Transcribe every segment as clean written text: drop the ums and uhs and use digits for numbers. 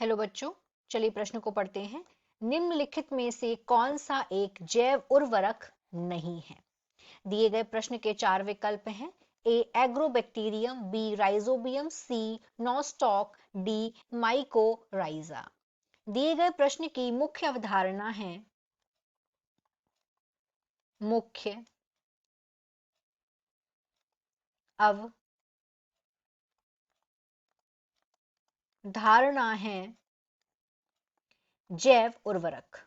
Hello बच्चों, चलिए प्रश्न को पढ़ते हैं। निम्नलिखित में से कौन सा एक जैव उर्वरक नहीं है? दिए गए प्रश्न के चार विकल्प हैं। ए एग्रोबैक्टीरियम, बी राइजोबियम, सी नॉस्टॉक, डी माइकोराइजा। दिए गए प्रश्न की मुख्य अवधारणा है मुख्य अवधारणा है जैव उर्वरक।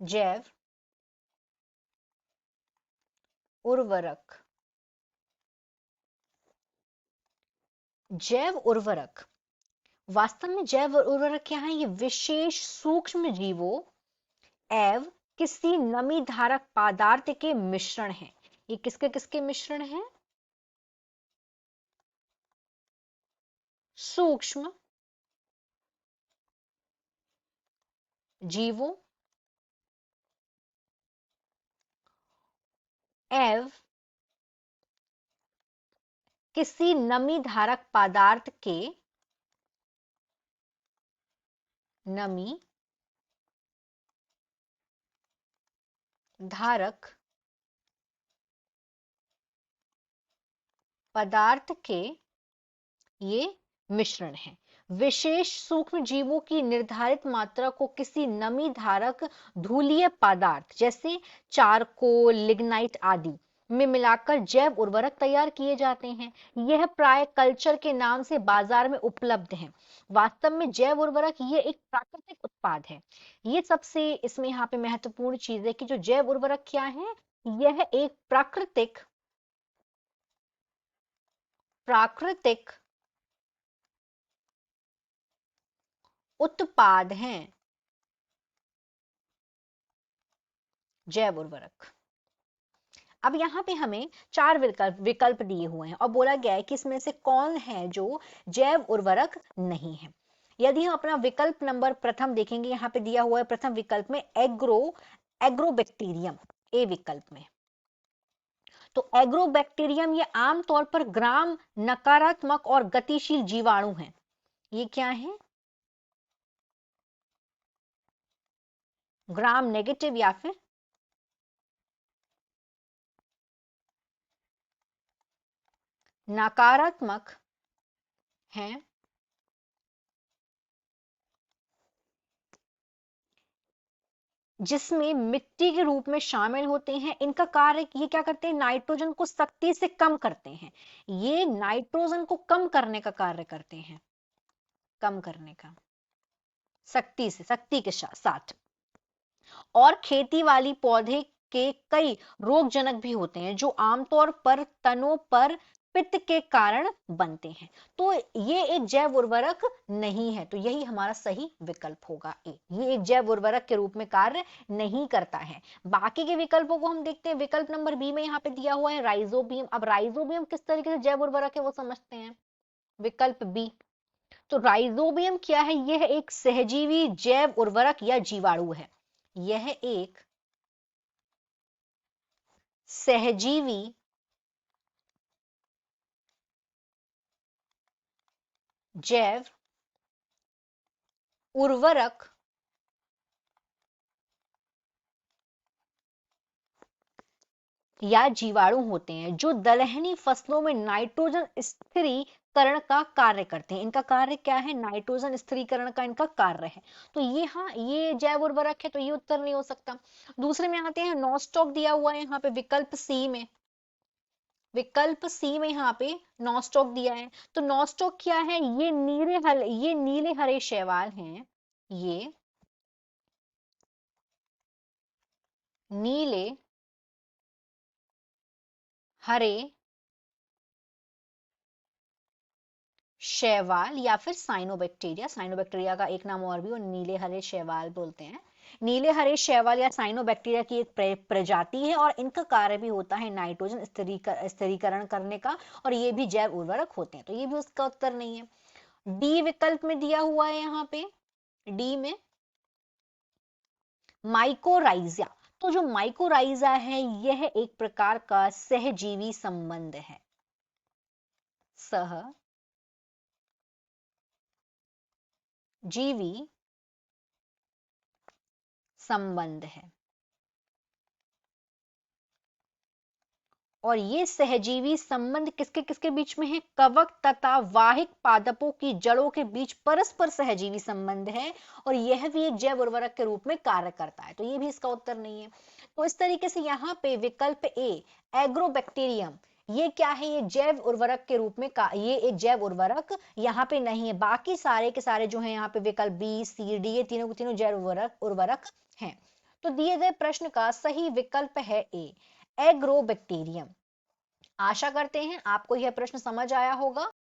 जैव उर्वरक। जैव उर्वरक वास्तव में जैव उर्वरक क्या है? ये विशेष सूक्ष्म जीवों एवं किसी नमी धारक पदार्थ के मिश्रण है। ये किसके किसके मिश्रण है? सूक्ष्म जीवों एवं किसी नमी धारक पदार्थ के नमी धारक पदार्थ के ये मिश्रण है। विशेष सूक्ष्म जीवों की निर्धारित मात्रा को किसी नमी धारक धूलीय पदार्थ जैसे चारकोल, लिग्नाइट आदि में मिलाकर जैव उर्वरक तैयार किए जाते हैं। यह प्राय कल्चर के नाम से बाजार में उपलब्ध है। वास्तव में जैव उर्वरक ये एक प्राकृतिक उत्पाद है। ये सबसे इसमें यहाँ पे महत्वपूर्ण चीज है कि जो जैव उर्वरक क्या है, यह एक प्राकृतिक उत्पाद हैं। जैव उर्वरक। अब यहाँ पे हमें चार विकल्प दिए हुए हैं और बोला गया है कि इसमें से कौन है जो जैव उर्वरक नहीं है। यदि हम अपना विकल्प नंबर प्रथम देखेंगे, यहाँ पे दिया हुआ है प्रथम विकल्प में एग्रोबैक्टीरियम, ए विकल्प में। तो एग्रोबैक्टीरियम ये आमतौर पर ग्राम नकारात्मक और गतिशील जीवाणु हैं। ये क्या है? ग्राम नेगेटिव या फिर नकारात्मक हैं, जिसमें मिट्टी के रूप में शामिल होते हैं। इनका कार्य, ये क्या करते हैं? नाइट्रोजन को सख्ती से कम करते हैं। ये नाइट्रोजन को कम करने का कार्य करते हैं। कम करने का, सख्ती के साथ। और खेती वाली पौधे के कई रोगजनक भी होते हैं जो आमतौर पर तनों पर पित्त के कारण बनते हैं। तो ये एक जैव उर्वरक नहीं है। तो यही हमारा सही विकल्प होगा, ए। ये एक जैव उर्वरक के रूप में कार्य नहीं करता है। बाकी के विकल्पों को हम देखते हैं। विकल्प नंबर बी में यहाँ पे दिया हुआ है राइजोबियम। अब राइजोबियम किस तरीके से जैव उर्वरक है वो समझते हैं। विकल्प बी। तो राइजोबियम क्या है? यह एक सहजीवी जैव उर्वरक या जीवाणु है। यह एक सहजीवी जैव उर्वरक या जीवाणु होते हैं जो दलहनी फसलों में नाइट्रोजन स्थिरीकरण का कार्य करते हैं। इनका कार्य क्या है? नाइट्रोजन स्थिरीकरण का इनका कार्य है। तो ये, हाँ, ये जैव उर्वरक है, तो ये उत्तर नहीं हो सकता। दूसरे में आते हैं, नॉस्टॉक दिया हुआ है यहाँ पे विकल्प सी में। विकल्प सी में यहाँ पे नॉस्टॉक दिया है। तो नॉस्टॉक क्या है? ये नीले हरे शैवाल हैं। ये नीले हरे शैवाल या फिर साइनोबैक्टीरिया। साइनोबैक्टीरिया का एक नाम और भी, और नीले हरे शैवाल बोलते हैं। नीले हरे शैवाल या साइनोबैक्टीरिया की एक प्रजाति है और इनका कार्य भी होता है नाइट्रोजन स्थिरीकरण करने का, और ये भी जैव उर्वरक होते हैं। तो ये भी उसका उत्तर नहीं है। डी विकल्प में दिया हुआ है यहाँ पे, डी में माइकोराइजा। तो जो माइकोराइजा है यह एक प्रकार का सहजीवी संबंध है। सह सहजीवी संबंध है। और ये सहजीवी संबंध किसके किसके बीच में है? कवक तथा वाहिक पादपों की जड़ों के बीच परस्पर सहजीवी संबंध है और यह भी एक जैव उर्वरक के रूप में कार्य करता है। तो ये भी इसका उत्तर नहीं है। तो इस तरीके से यहाँ पे विकल्प ए एग्रोबैक्टीरियम, ये क्या है? ये जैव उर्वरक के रूप में ये एक जैव उर्वरक यहाँ पे नहीं है। बाकी सारे के सारे जो है यहाँ पे विकल्प बी सी डी, ये तीनों के तीनों जैव उर्वरक हैं। तो दिए गए प्रश्न का सही विकल्प है ए एग्रोबैक्टीरियम। आशा करते हैं आपको यह प्रश्न समझ आया होगा।